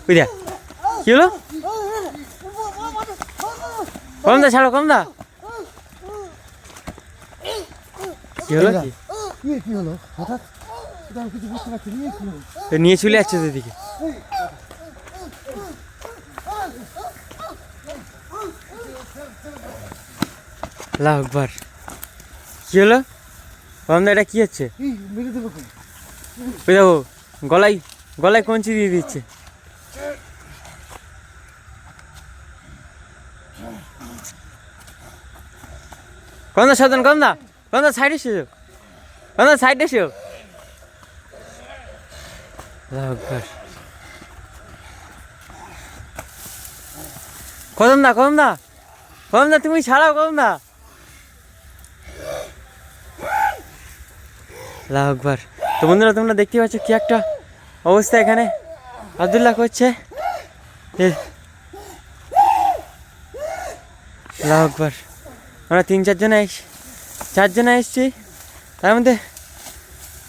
ওই দেখ কি হলো? কম দা ছাড়ো, কম দা। কি হলো? কি হলো হঠাৎ? আমি কিছু বুঝতে পারছি না। কি হলো? নিয়ে চলে যাচ্ছে ওদিকে। আল্লাহু আকবার। কি হলো কমদা? এটা কি হচ্ছে? মেরে দেবো। ওই দেখো গলায় গলায় কঞ্চি দিয়ে দিচ্ছে। কমদা সাবধান, কমদা কমদা সাইডে এসো, কমদা সাইডে এসো। আল্লাহু আকবার। কদমদা, কদমদা, কদমদা তুমি ছাড়াও, কদমদা। আল্লাহু আকবার। তো বন্ধুরা তোমরা দেখতে পাচ্ছ কি একটা অবস্থা এখানে আব্দুল্লাহ করছে। আল্লাহু আকবার। আমরা 4জনে এসছি, তার মধ্যে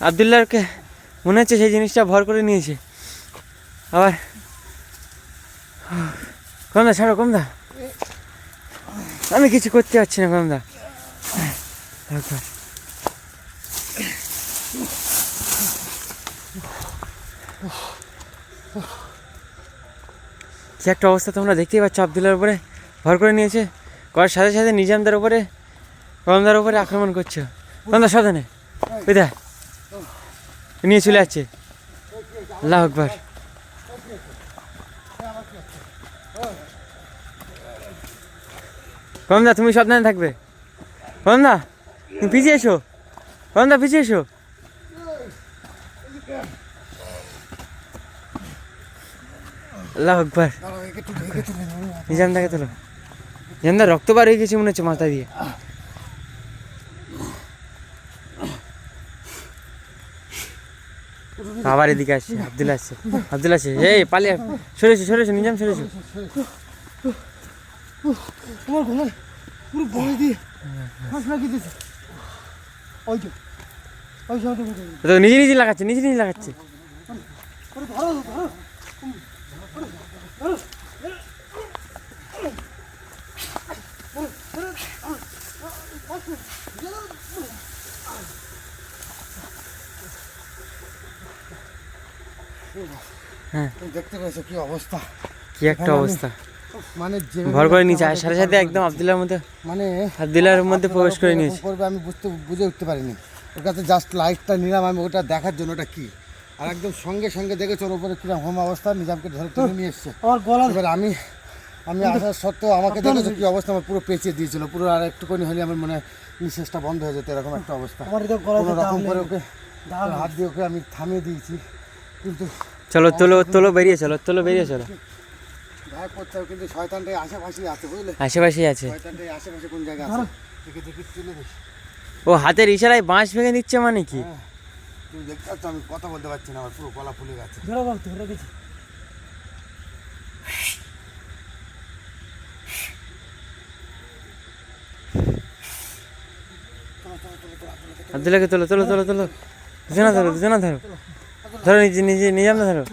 আব্দুল্লাহকে মনে হচ্ছে সেই জিনিসটা ভর করে নিয়েছে। আবার কমদা ছাড়ো, কমদা আমি কিছু করতে পারছি না, কমদা। কি একটা অবস্থা তোমরা দেখতেই পাচ্ছ। আব্দুল্লাহর উপরে ভর করে নিয়েছে, করার সাথে সাথে নিজামদের উপরে, কমদার উপরে আক্রমণ করছে। কমদা সাবধানে, ওই দেখ নিয়ে চলে যাচ্ছে। আল্লাহু আকবার। কমদা তুমি সাবধানে থাকবে। কমদা তুমি পিছিয়ে এসো, কমদা পিছিয়ে এসো। আল্লাহু আকবার। নিজামদাকে তোলো। নিজামদা রক্ত বার হয়ে গেছে মনে হচ্ছে মাথা দিয়ে। আবার এদিকে আসছে, আব্দুল্লাহ আসছে, আব্দুল্লাহ আসছে। এই পালিয়ে সরেছো নিজাম, সরেছো। তোমার গলায় পুরো বলে দিয়ে ফাঁস লাগিয়ে দিয়েছে। ওই যে ওই তো নিজে লাগাচ্ছে, নিজে লাগাচ্ছে। হ্যাঁ দেখতে পেয়েছো কি অবস্থা? কি একটা অবস্থা, মানে ভর করে নিয়েছে আর সাথে সাথে একদম আব্দুল্লাহর মধ্যে, মানে আব্দুল্লাহর মধ্যে প্রবেশ করে নিয়েছে। করবে আমি বুঝে উঠতে পারিনি। ওর কাছে জাস্ট লাইটটা নিলাম আমি ওটা দেখার জন্য ওটা কি, আর একদম সঙ্গে সঙ্গে দেখেছি ওর উপরে কিরকম হোম অবস্থা, নিজামকে ধরে টেনে নিয়ে এসছে। এবার আমি আসার সত্ত্বেও আমাকে দেখেছো কি অবস্থা, আমার পুরো পেঁচিয়ে দিয়েছিল পুরো, আর একটুখানি হলে আমার মনে হয় নিঃশ্বাসটা বন্ধ হয়ে যেত, এরকম একটা অবস্থা। কোনো রকম করে ওকে হাত দিয়ে ওকে আমি থামিয়ে দিয়েছি, কিন্তু চলো বেরিয়ে চলো। গায়ে পড়তে হবে, কিন্তু শয়তানটাই আশেপাশেই আছে বুঝলে, আশেপাশেই আছে। শয়তানটাই আশেপাশে কোন জায়গায় আছে দেখি তুলে দিস। ও হাতের ইশারায় বাঁশ ভেঙে দিচ্ছে মানে কি? তুমি দেখতে পাচ্ছ আমি কথা বলতে পারছি না, আমার পুরো গলা ফুলে গেছে। আব্দুল্লাহকে তোলো। দুজনা ধরো নিজে নিজাম না ধরো।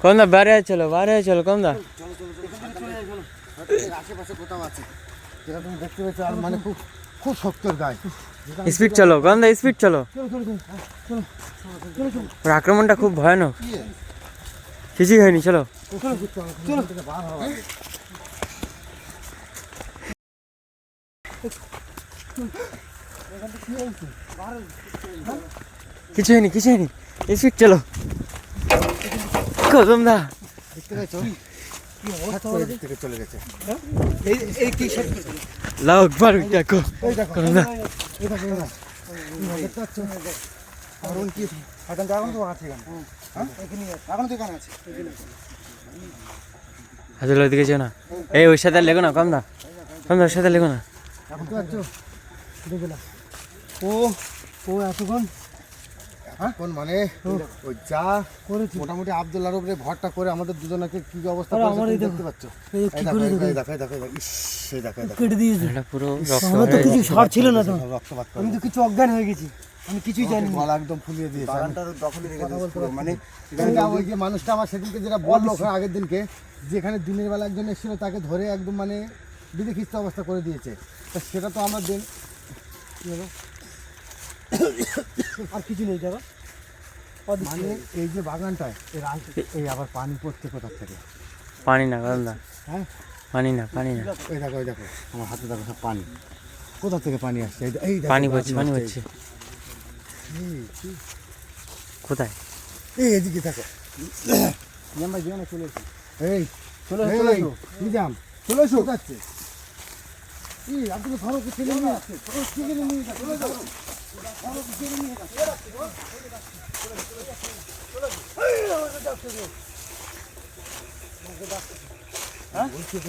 কমদা বাইরে চলো, কমদা। আশেপাশে কোথাও আছে যেটা তুমি দেখতে পেয়েছো, আর মানে খুব শক্তর গায়ে। স্পিড চলো কমদা, স্পিড চলো। ওর আক্রমণটা খুব ভয়ানক, কিছুই হয়নি। চলো কিছু হয়নি, স্পিড চলো। কদমদা দেখতে পেয়েছো কি অবস্থা থেকে চলে গেছে। আল্লাহু আকবার। দেখো কদমদা, দেখতে পাচ্ছ এখন কি এখন তো আছে এখন তো এখানে আছে। হাজল ওইদিকে যেও না, এই ওর সাথে লেগো না। কমদা ওর সাথে লেগো না। এখন তো পাচ্ছ ও এতক্ষণ কোন মানে ওই যা করেছি মোটামুটি আব্দুল্লাহর উপরে ভরটা করে আমাদের দুজনকে কি অবস্থা করেছে তুমি দেখতে পাচ্ছ। এই দেখো ইস এই দেখো কেটে দিয়েছে এটা পুরো আমার তো কিছু সার ছিল না তো রক্তপাত করে আমি তো কিছু অজ্ঞান হয়ে গেছি আমি কিছুই জানি না গলা একদম ফুলিয়ে দিয়েছে। বাগানটা দখলে রেখে দিয়েছে পুরো। মানে ওই যে মানুষটা আমার সেদিনকে যেটা বললো ওখানে আগের দিনকে যেখানে দিনের বেলা একজন এসেছিল তাকে ধরে একদম মানে বিধিখিস্ত অবস্থা করে দিয়েছে। তা সেটা তো আমার দিন কি হলো? আর কিছু নেই যারা মানে এই যে বাগানটায় এই আবার পানি পড়ছে কোথা থেকে? পানি না গলদা, হ্যাঁ পানি না এই দেখো আমার হাতে দেখো সব পানি কোথা থেকে পানি আসছে? এই দেখো, পানি পড়ছে এই, কি? কোথায়? এই এদিকে দেখো ভাই জীবনে চলে এসো। এই চলে এই, চলে এসো। নিজাম চলে এসো যাচ্ছে এই আপনি ঘরে কি ছেলে নিয়ে আসছে চলে যাও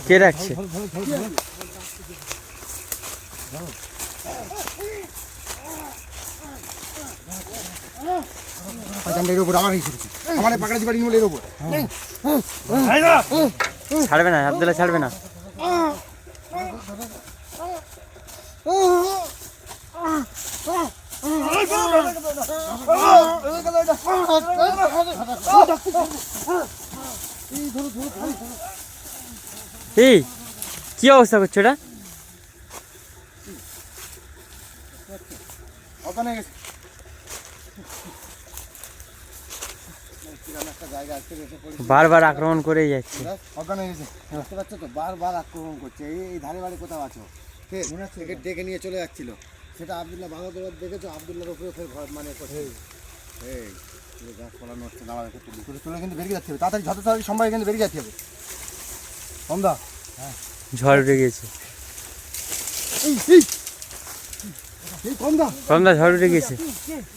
কে রাখছে? আমরা এর উপর আমার এসেছি আমার পাকড়া দিবাড়ি নিয়ে এর উপর ছাড়বে না, আব্দুল্লাহ ছাড়বে না। এই কি অবস্থা করছো এটা? ওখানে গেছে একটা জায়গা আজকে এসে পড়েছে বারবার আক্রমণ করেই যাচ্ছে। ওখানে গেছে বুঝতে পারছো তো বারবার আক্রমণ করছে এই ধারে বাড়ি কোথাও আছো কে একে ডেকে নিয়ে চলে যাচ্ছিল সেটা আব্দুল্লাহ বাধা দেওয়ার দেখেছো আব্দুল্লাহর উপরে ফের ভয় মানে করছে এই পুরো গাছ ফলানো হচ্ছে দাঁড়া রেখে তুলি চলে কিন্তু বেরিয়ে যাচ্ছে হবে তাড়াতাড়ি যত তাড়াতাড়ি সম্ভব কিন্তু বেরিয়ে যাচ্ছে হবে। কমদা ঝড় উঠে গেছে, এই কমদা কমদা ঝড় উঠে গেছে,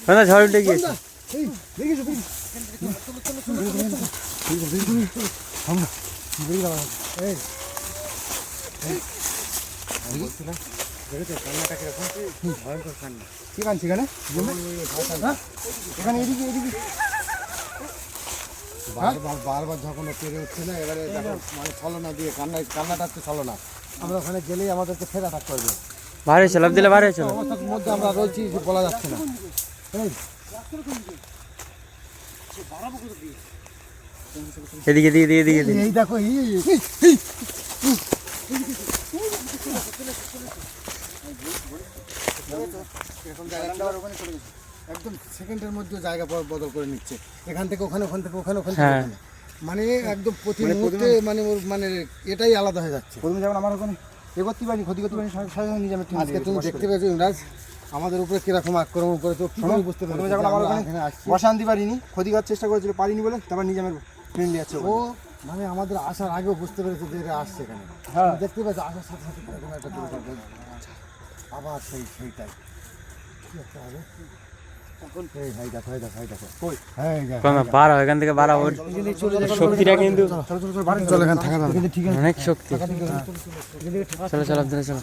কমদা ঝড় উঠে গিয়েছে। এই দেখেছো এই দেখেছো কান্নাটা কিরকম ভয়ঙ্কর কান্না কি কান সেখানে এখানে এদিকে এদিকে বারবার যখন ও পেরে উঠছে না এবারে দেখো মানে ছলনা দিয়ে কান্নাটা হচ্ছে ছলনা আমরা ওখানে গেলেই আমাদেরকে ফের অ্যাটাক করবে বার হয়েছিল, আব্দুল্লাহ বার হয়েছিল। অবস্থার মধ্যে আমরা রয়েছি যে বলা যাচ্ছে না এই এদিকে এদিকে এদিকে এদিকে। এই দেখো এরকম একদম সেকেন্ডের মধ্যে জায়গা বদল করে নিচ্ছে এখান থেকে ওখানে ওখান থেকে ওখানে ওখান থেকে হ্যাঁ। ওখানে। মানে একদম প্রতি মুহূর্তে মানে ওর মানে এটাই আলাদা হয়ে যাচ্ছে প্রথমে যেমন আমার ওখানে এগোতে পারিনি ক্ষতি করতে পারিনি সাথে নিয়ে যাবে আজকে তুমি দেখতে পেয়েছো ইমরাজ আমাদের উপরে কিরকম আক্রমণ করেছো কি করে বুঝতে পারছো প্রথমে যখন আমার ওখানে এখানে আসছি বসা আনতে পারিনি ক্ষতি করার চেষ্টা করেছিল পারিনি বলে তারপর নিজামের ফ্রেন্ড যাচ্ছে ও মানে আমাদের আসার আগেও বুঝতে পেরেছে যে এরা আসছে এখানে হ্যাঁ। তুমি দেখতে পেয়েছো আসার সাথে সাথে কিরকম একটা দুর্ঘটনা আবার সেইটাই কি একটা হবে এই ভাই দেখো কই হ্যাঁ কমদা বার হয়, এখান থেকে বার ওর শক্তিটা কিন্তু চলো এখানে থাকা যাবে অনেক শক্তি। চলো চলো আব্দুল্লাহ চলো।